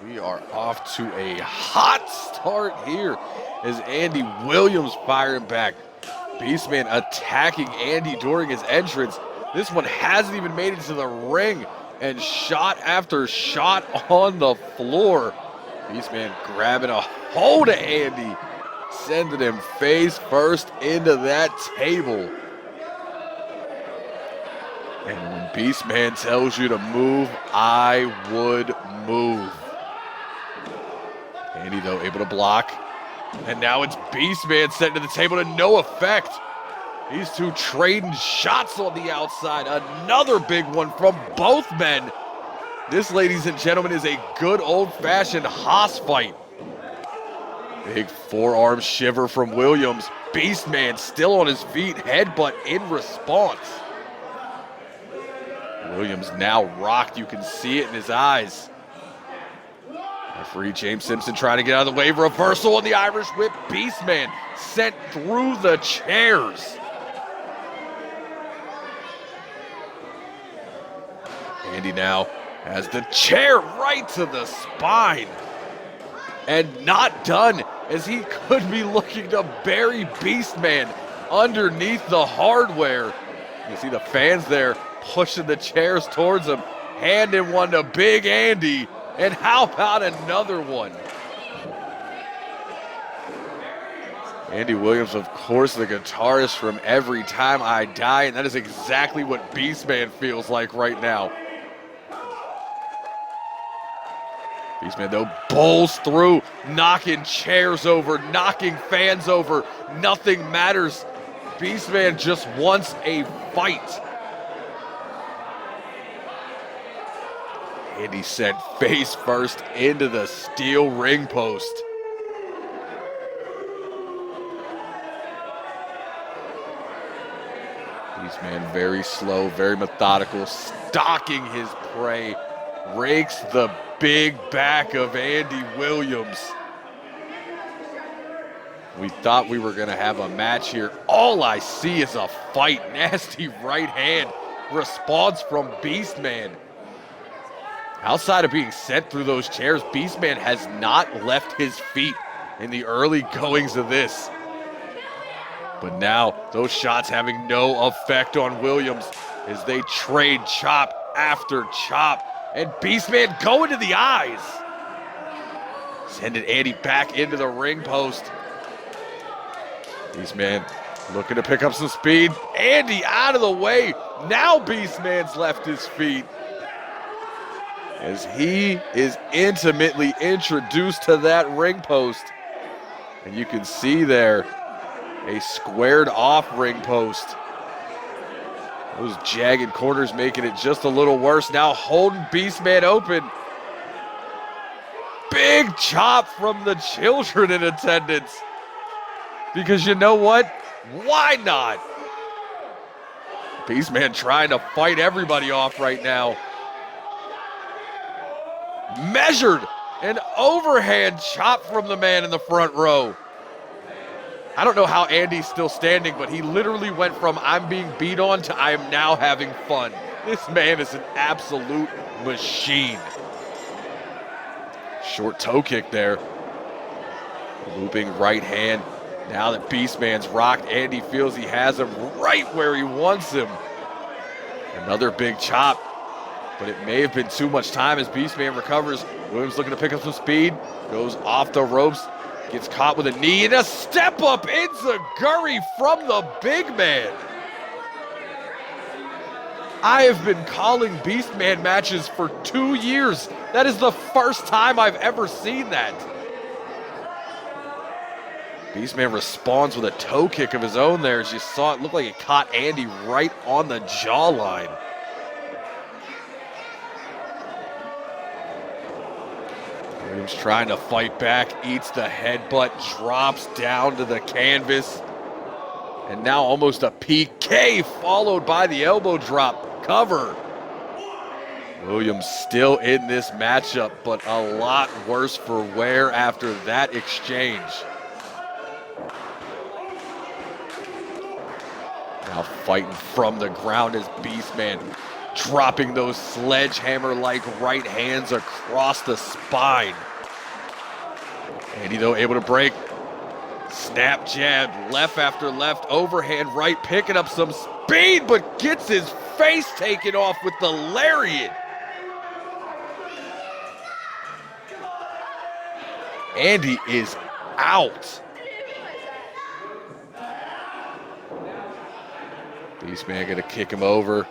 We are off to a hot start here as Andy Williams firing back. Beastman attacking Andy during his entrance. This one hasn't even made it to the ring, and shot after shot on the floor. Beastman grabbing a hold of Andy, sending him face first into that table. And when Beastman tells you to move, I would move. Andy, though, able to block. And now it's Beastman sent to the table to no effect. These two trading shots on the outside. Another big one from both men. This, ladies and gentlemen, is a good old-fashioned Haas fight. Big forearm shiver from Williams. Beastman still on his feet, headbutt in response. Williams now rocked. You can see it in his eyes. Referee James Simpson trying to get out of the way. Reversal on the Irish whip. Beastman sent through the chairs. Andy now has the chair right to the spine. And not done, as he could be looking to bury Beastman underneath the hardware. You see the fans there pushing the chairs towards him, handing one to Big Andy. And how about another one? Andy Williams, of course, the guitarist from Every Time I Die, and that is exactly what Beastman feels like right now. Beastman, though, bowls through, knocking chairs over, knocking fans over. Nothing matters. Beastman just wants a fight. Andy sent face first into the steel ring post. Beastman very slow, very methodical, stalking his prey. Rakes the big back of Andy Williams. We thought we were going to have a match here. All I see is a fight. Nasty right hand. Response from Beastman. Outside of being sent through those chairs, Beastman has not left his feet in the early goings of this. But now, those shots having no effect on Williams as they trade chop after chop. And Beastman going to the eyes. Sending Andy back into the ring post. Beastman looking to pick up some speed. Andy out of the way. Now Beastman's left his feet, as he is intimately introduced to that ring post. And you can see there a squared off ring post. Those jagged corners making it just a little worse. Now holding Beastman open. Big chop from the children in attendance. Because you know what? Why not? Beastman trying to fight everybody off right now. Measured an overhand chop from the man in the front row. I don't know how Andy's still standing, but he literally went from I'm being beat on to I am now having fun. This man is an absolute machine. Short toe kick there. Looping right hand. Now that Beastman's rocked, Andy feels he has him right where he wants him. Another big chop, but it may have been too much time as Beastman recovers. Williams looking to pick up some speed, goes off the ropes, gets caught with a knee, and a step up enziguri from the big man. I have been calling Beastman matches for 2 years. That is the first time I've ever seen that. Beastman responds with a toe kick of his own there. As you saw, it looked like it caught Andy right on the jawline. Williams trying to fight back, eats the headbutt, drops down to the canvas. And now almost a PK followed by the elbow drop. Cover. Williams still in this matchup, but a lot worse for wear after that exchange. Now fighting from the ground as Beastman dropping those sledgehammer-like right hands across the spine. Andy, though, able to break. Snap jab, left after left, overhand right, picking up some speed, but gets his face taken off with the lariat. Andy is out. Beastman gonna kick him over.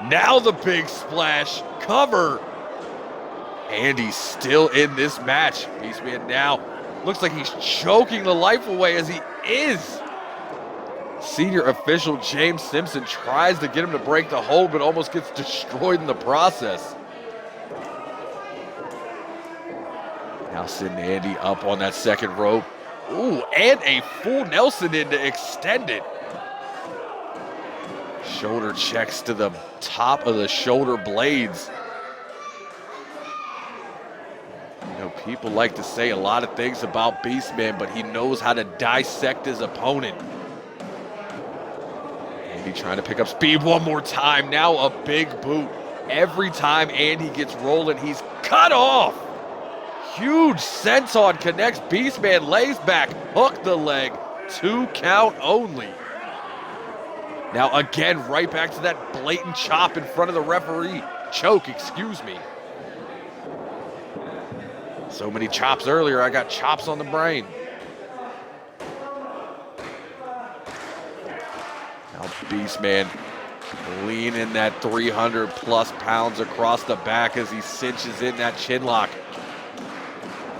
Now the big splash, cover. Andy's still in this match. Beastman now looks like he's choking the life away as he is. Senior official James Simpson tries to get him to break the hold, but almost gets destroyed in the process. Now sending Andy up on that second rope. Ooh, and a full Nelson in to extend it. Shoulder checks to the top of the shoulder blades. You know, people like to say a lot of things about Beastman, but he knows how to dissect his opponent. Andy trying to pick up speed one more time. Now a big boot. Every time Andy gets rolling, he's cut off. Huge senton connects. Beastman lays back, hook the leg. 2 count only. Now again, right back to that blatant chop in front of the referee. Choke, excuse me. So many chops earlier, I got chops on the brain. Now Beastman leaning that 300 plus pounds across the back as he cinches in that chin lock.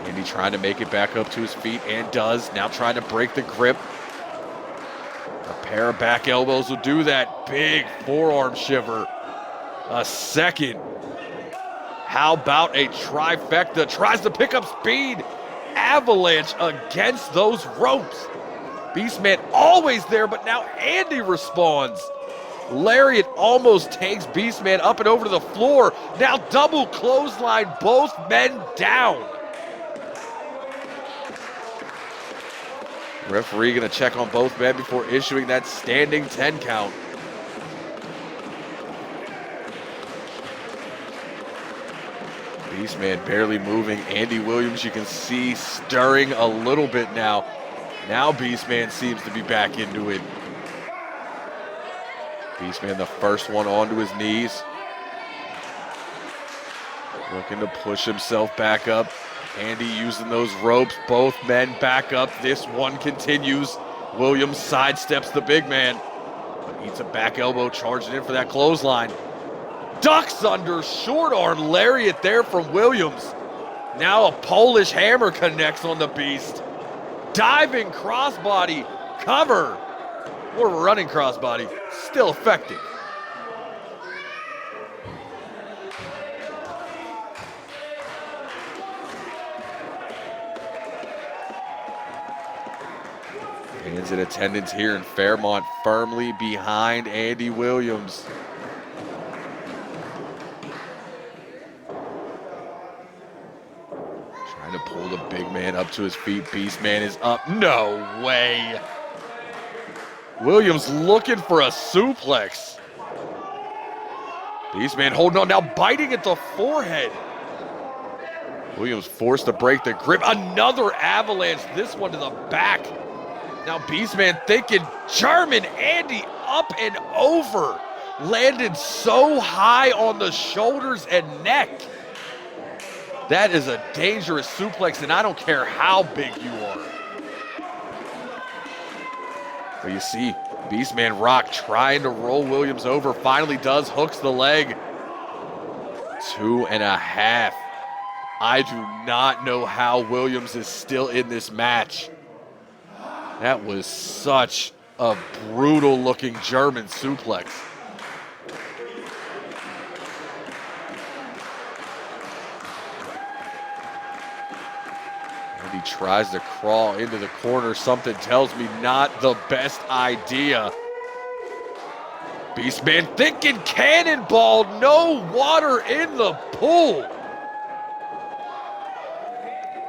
Andy trying to make it back up to his feet and does. Now trying to break the grip. A pair of back elbows will do that. Big forearm shiver. A second. How about a trifecta? Tries to pick up speed. Avalanche against those ropes. Beastman always there, but now Andy responds. Lariat almost takes Beastman up and over to the floor. Now double clothesline, both men down. Referee gonna check on both men before issuing that standing 10 count. Beastman barely moving. Andy Williams, you can see, stirring a little bit now. Now Beastman seems to be back into it. Beastman, the first one onto his knees. Looking to push himself back up. Andy using those ropes, both men back up. This one continues. Williams sidesteps the big man, but eats a back elbow, charging in for that clothesline. Ducks under, short arm lariat there from Williams. Now a Polish hammer connects on the beast. Diving crossbody, cover. Or running crossbody, still effective. Fans in attendance here in Fairmont firmly behind Andy Williams. Trying to pull the big man up to his feet. Beastman is up. No way. Williams looking for a suplex. Beastman holding on now, biting at the forehead. Williams forced to break the grip. Another avalanche, this one to the back. Now Beastman thinking German Andy up and over. Landed so high on the shoulders and neck. That is a dangerous suplex, and I don't care how big you are. But you see Beastman Rock trying to roll Williams over. Finally does, hooks the leg. 2.5. I do not know how Williams is still in this match. That was such a brutal looking German suplex. And he tries to crawl into the corner. Something tells me not the best idea. Beastman thinking cannonball, no water in the pool.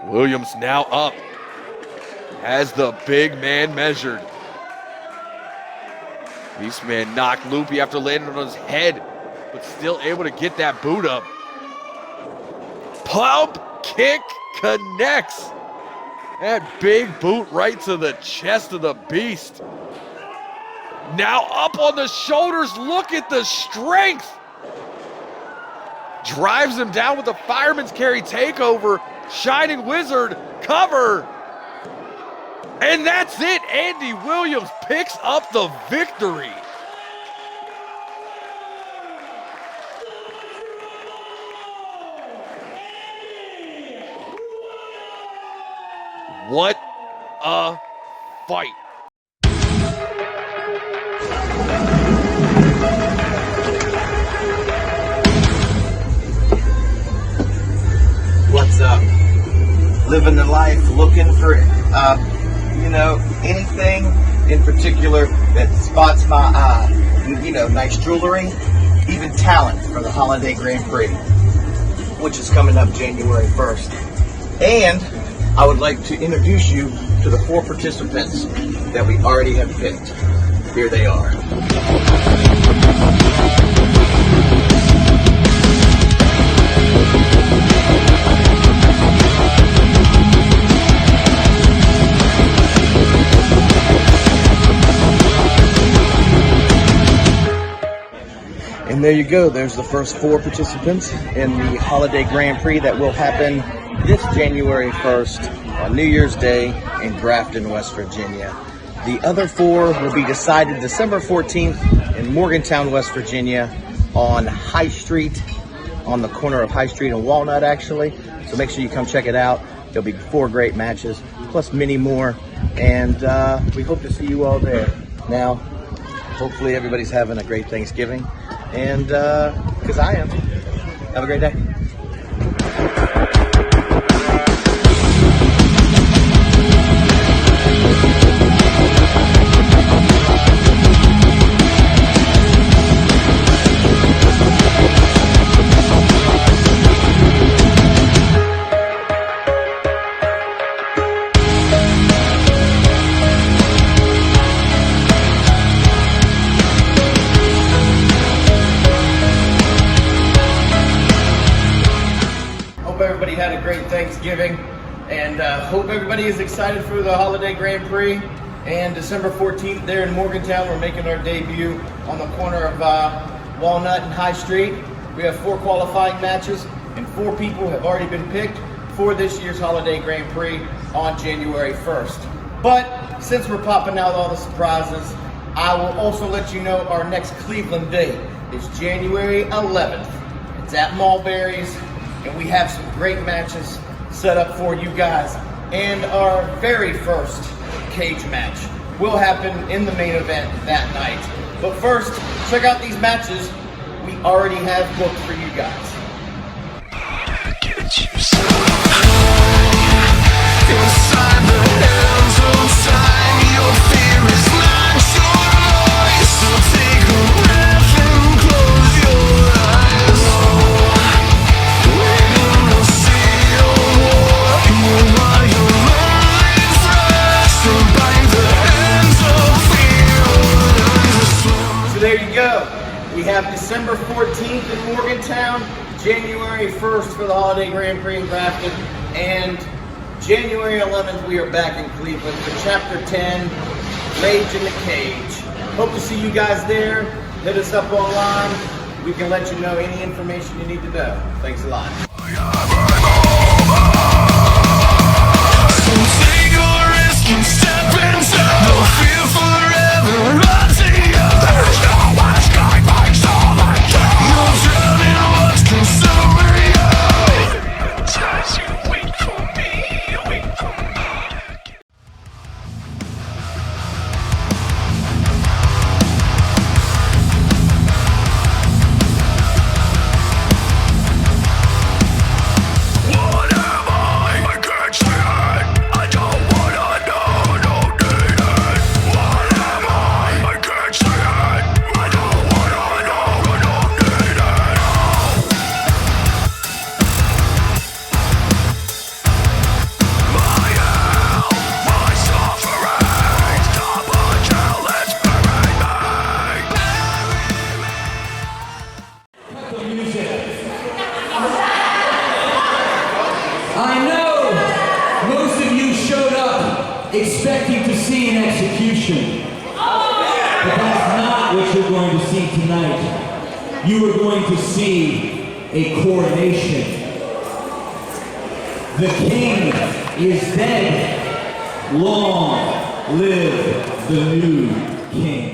Williams now up. Has the big man measured. Beastman knocked loopy after landing on his head, but still able to get that boot up. Pump kick connects. That big boot right to the chest of the Beast. Now up on the shoulders, look at the strength. Drives him down with a fireman's carry takeover. Shining Wizard cover. And that's it. Andy Williams picks up the victory. What a fight. What's up? Living the life, looking for, anything in particular that spots my eye. Nice jewelry, even talent for the Holiday Grand Prix, which is coming up January 1st. And I would like to introduce you to the 4 participants that we already have picked. Here they are. And there you go. There's the first 4 participants in the Holiday Grand Prix that will happen this January 1st on New Year's Day in Grafton, West Virginia. The other 4 will be decided December 14th in Morgantown, West Virginia on High Street, on the corner of High Street and Walnut, actually. So make sure you come check it out. There'll be 4 great matches, plus many more. And we hope to see you all there. Now, hopefully everybody's having a great Thanksgiving. And because I am. Have a great day. Hope everybody had a great Thanksgiving, and hope everybody is excited for the Holiday Grand Prix. And December 14th there in Morgantown, we're making our debut on the corner of Walnut and High Street. We have 4 qualifying matches, and 4 people have already been picked for this year's Holiday Grand Prix on January 1st. But since we're popping out all the surprises, I will also let you know our next Cleveland date is January 11th. It's at Mulberry's. And we have some great matches set up for you guys. And our very first cage match will happen in the main event that night. But first, check out these matches we already have booked for you guys. Inside the hands of time, your fear is not your voice. So take a breath and close your eyes. So there you go. We have December 14th in Morgantown, January 1st for the Holiday Grand Prix in Grafton, and January 11th we are back in Cleveland for Chapter 10, Rage in the Cage. Hope to see you guys there. Hit us up online. We can let you know any information you need to know. Thanks a lot. I know most of you showed up expecting to see an execution, but that's not what you're going to see tonight. You are going to see a coronation. The king is dead. Long live the new king.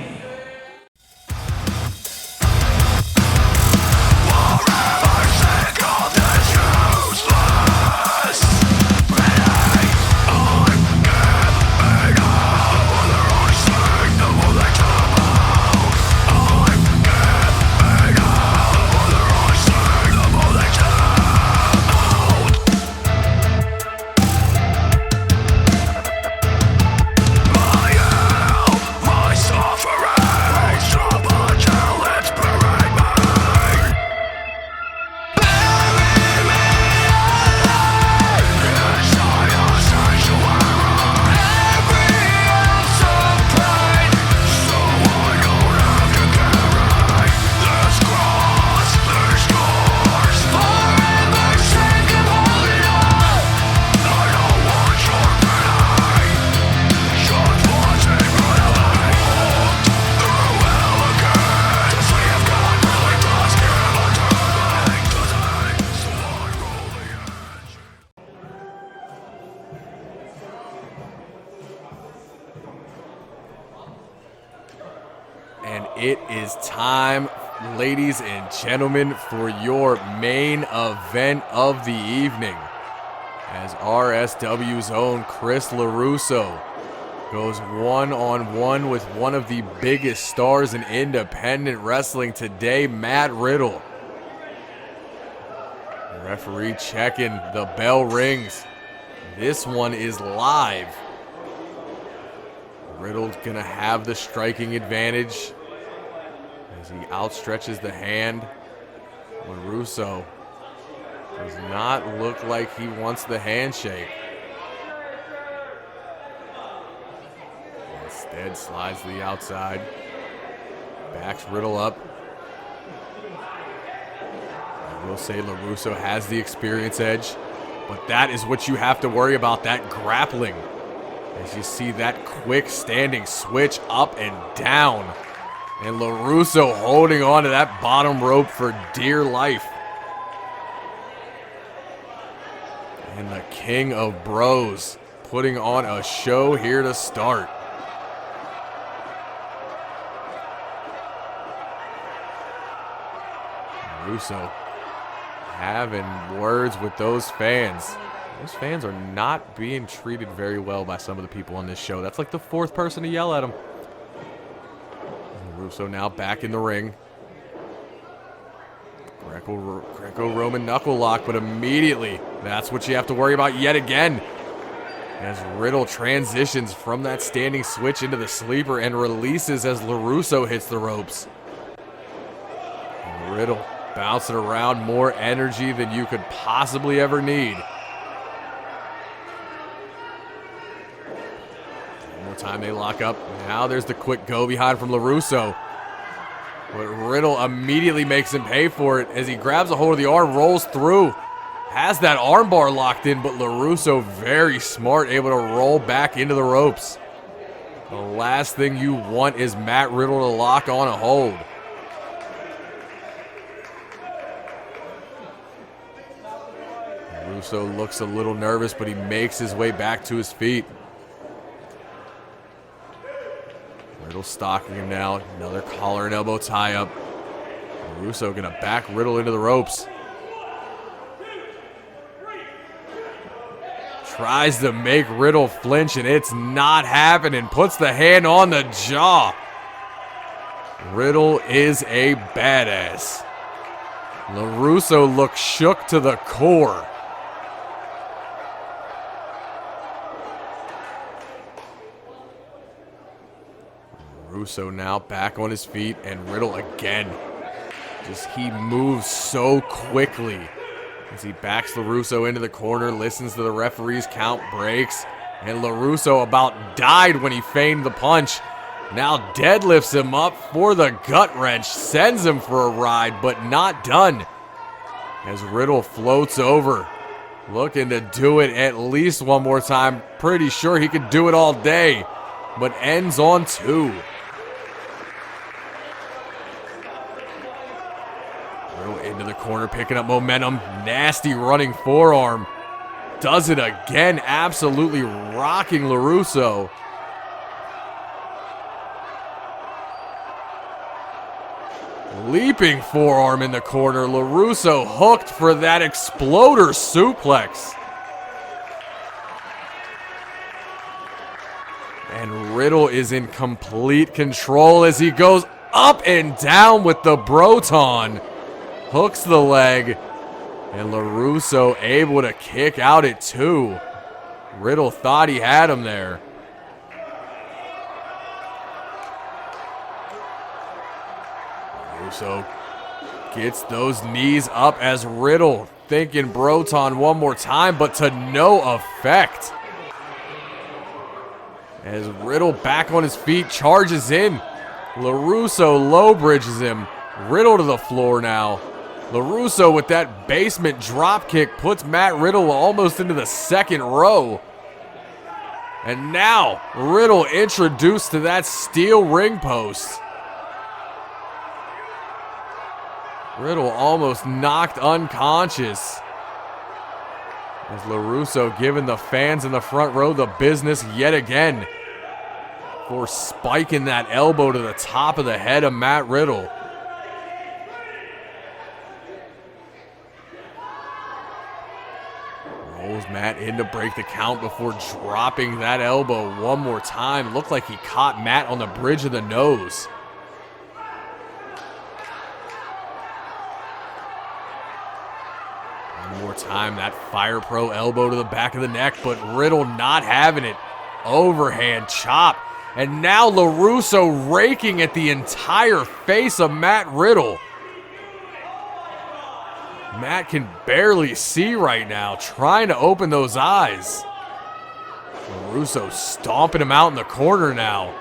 And it is time, ladies and gentlemen, for your main event of the evening, as RSW's own Chris LaRusso goes one-on-one with one of the biggest stars in independent wrestling today, Matt Riddle. The referee checking, the bell rings. This one is live. Riddle's gonna have the striking advantage as he outstretches the hand. LaRusso does not look like he wants the handshake. Instead, slides to the outside, backs Riddle up. I will say LaRusso has the experience edge, but that is what you have to worry about, that grappling. As you see that quick standing switch up and down. And LaRusso holding on to that bottom rope for dear life. And the King of Bros putting on a show here to start. LaRusso having words with those fans. Those fans are not being treated very well by some of the people on this show. That's like the fourth person to yell at them. Russo now back in the ring. Greco-Roman knuckle lock, but immediately that's what you have to worry about yet again. As Riddle transitions from that standing switch into the sleeper and releases as LaRusso hits the ropes. And Riddle bouncing around, more energy than you could possibly ever need. One more time they lock up. Now there's the quick go behind from LaRusso. But Riddle immediately makes him pay for it as he grabs a hold of the arm, rolls through. Has that armbar locked in, but LaRusso very smart, able to roll back into the ropes. The last thing you want is Matt Riddle to lock on a hold. LaRusso looks a little nervous, but he makes his way back to his feet. Riddle stalking him now. Another collar and elbow tie up. LaRusso gonna back Riddle into the ropes. Tries to make Riddle flinch, and it's not happening. Puts the hand on the jaw. Riddle is a badass. LaRusso looks shook to the core. LaRusso now back on his feet, and Riddle again. He moves so quickly. As he backs LaRusso into the corner, listens to the referee's count, breaks, and LaRusso about died when he feigned the punch. Now deadlifts him up for the gut wrench, sends him for a ride, but not done. As Riddle floats over, looking to do it at least one more time. Pretty sure he could do it all day, but ends on 2. Into the corner, picking up momentum. Nasty running forearm. Does it again, absolutely rocking LaRusso. Leaping forearm in the corner. LaRusso hooked for that exploder suplex. And Riddle is in complete control as he goes up and down with the Broton. Hooks the leg, and LaRusso able to kick out at 2. Riddle thought he had him there. LaRusso gets those knees up as Riddle thinking Broton one more time, but to no effect. As Riddle back on his feet, charges in. LaRusso low bridges him. Riddle to the floor now. LaRusso with that basement drop kick puts Matt Riddle almost into the second row. And now Riddle introduced to that steel ring post. Riddle almost knocked unconscious. As LaRusso giving the fans in the front row the business yet again for spiking that elbow to the top of the head of Matt Riddle. Rolls Matt in to break the count before dropping that elbow one more time. Looked like he caught Matt on the bridge of the nose. One more time, that Fire Pro elbow to the back of the neck, but Riddle not having it. Overhand chop. And now LaRusso raking at the entire face of Matt Riddle. Matt can barely see right now, trying to open those eyes. LaRusso stomping him out in the corner now.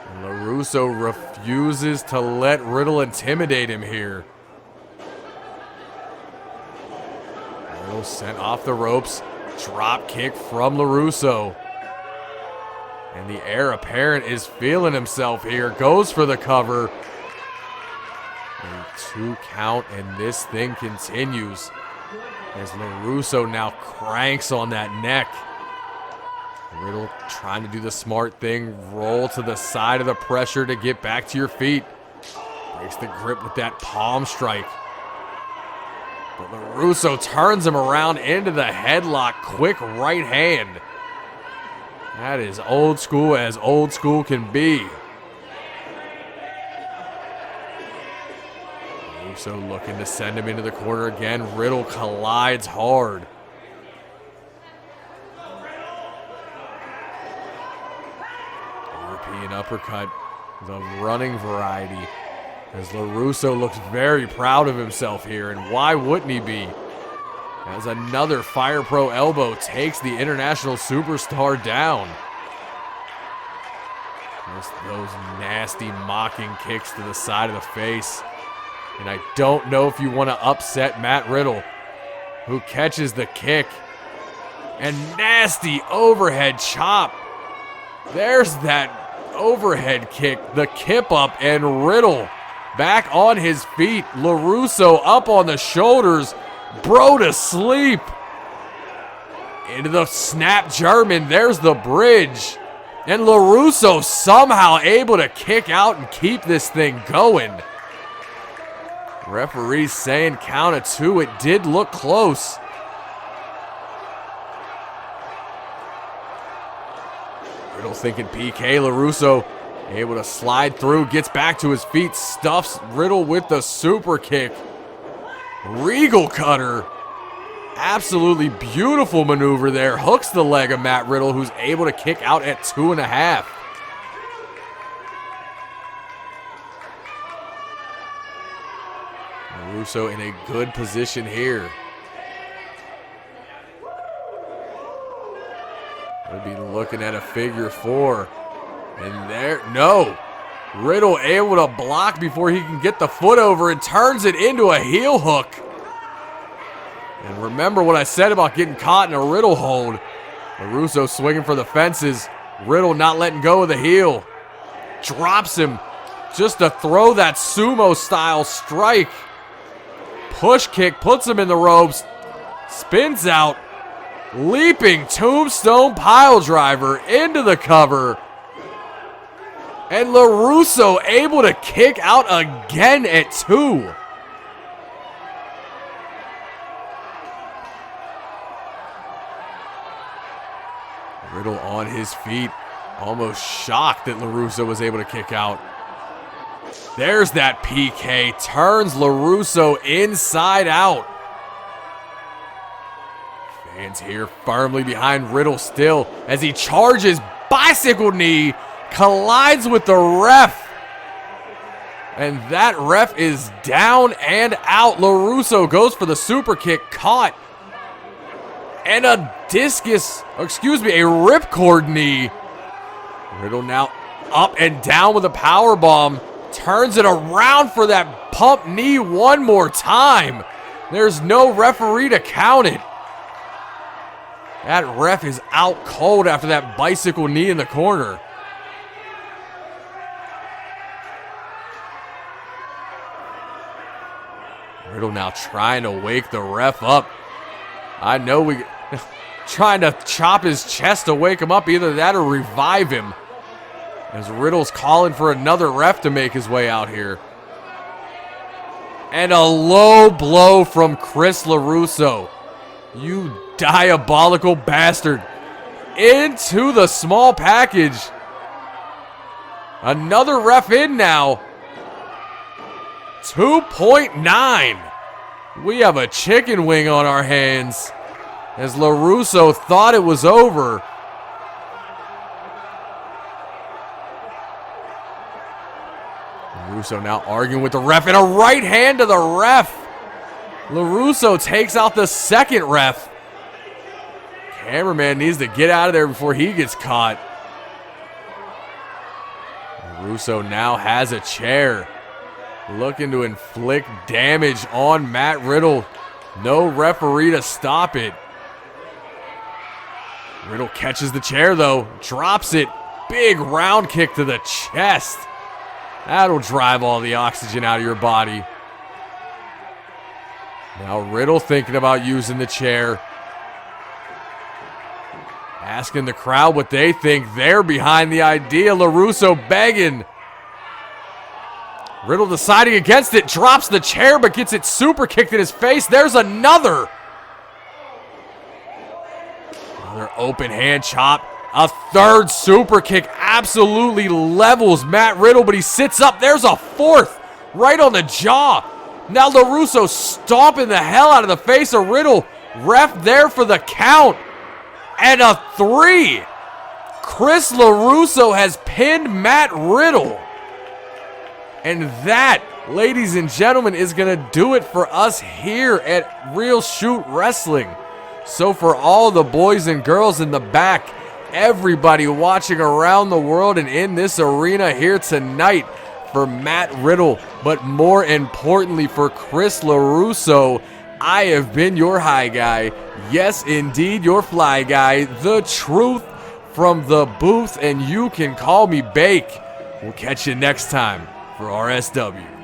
And LaRusso refuses to let Riddle intimidate him here. Riddle sent off the ropes. Drop kick from LaRusso. And the heir apparent is feeling himself here. Goes for the cover. A 2 count, and this thing continues as LaRusso now cranks on that neck. Riddle trying to do the smart thing, roll to the side of the pressure to get back to your feet. Breaks the grip with that palm strike. But LaRusso turns him around into the headlock, quick right hand. That is old school as old school can be. LaRusso looking to send him into the corner again. Riddle collides hard. European uppercut, the running variety. As LaRusso looks very proud of himself here, and why wouldn't he be? As another Fire Pro elbow takes the international superstar down. Just those nasty mocking kicks to the side of the face. And I don't know if you want to upset Matt Riddle, who catches the kick. And nasty overhead chop. There's that overhead kick, the kip up, and Riddle back on his feet. LaRusso up on the shoulders. Bro to sleep. Into the snap German. There's the bridge. And LaRusso somehow able to kick out and keep this thing going. Referee saying count of 2. It did look close. Riddle thinking PK. LaRusso able to slide through, gets back to his feet, stuffs Riddle with the super kick. Regal cutter. Absolutely beautiful maneuver there. Hooks the leg of Matt Riddle, who's able to kick out at 2.5. Russo in a good position here. We'll be looking at a figure 4. And there, no. Riddle able to block before he can get the foot over and turns it into a heel hook. And remember what I said about getting caught in a Riddle hold. LaRusso swinging for the fences. Riddle not letting go of the heel. Drops him just to throw that sumo-style strike. Push kick puts him in the ropes. Spins out. Leaping tombstone pile driver into the cover. And LaRusso able to kick out again at 2. Riddle on his feet, almost shocked that LaRusso was able to kick out. There's that PK, turns LaRusso inside out. Fans here firmly behind Riddle still as he charges, bicycle knee, collides with the ref. And that ref is down and out. LaRusso goes for the super kick, caught. And a discus, a ripcord knee. Riddle now up and down with a power bomb. Turns it around for that pump knee one more time. There's no referee to count it. That ref is out cold after that bicycle knee in the corner. Riddle now trying to wake the ref up. I know we trying to chop his chest to wake him up. Either that or revive him. As Riddle's calling for another ref to make his way out here. And a low blow from Chris LaRusso. You diabolical bastard. Into the small package. Another ref in now. 2.9. We have a chicken wing on our hands. As LaRusso thought it was over. LaRusso now arguing with the ref and a right hand to the ref. LaRusso takes out the second ref. Cameraman needs to get out of there before he gets caught. LaRusso now has a chair. Looking to inflict damage on Matt Riddle. No referee to stop it. Riddle catches the chair though. Drops it. Big round kick to the chest. That'll drive all the oxygen out of your body. Now Riddle thinking about using the chair. Asking the crowd what they think. They're behind the idea. LaRusso begging. Riddle deciding against it. Drops the chair but gets it super kicked in his face. There's another. Another open hand chop. A third super kick absolutely levels Matt Riddle, but he sits up. There's a fourth right on the jaw. Now LaRusso stomping the hell out of the face of Riddle. Ref there for the count. And a 3. Chris LaRusso has pinned Matt Riddle. And that, ladies and gentlemen, is going to do it for us here at Real Shoot Wrestling. So for all the boys and girls in the back, everybody watching around the world and in this arena here tonight. For Matt Riddle, but more importantly for Chris LaRusso, I have been your high guy. Yes, indeed, your fly guy. The truth from the booth, and you can call me Bake. We'll catch you next time for RSW.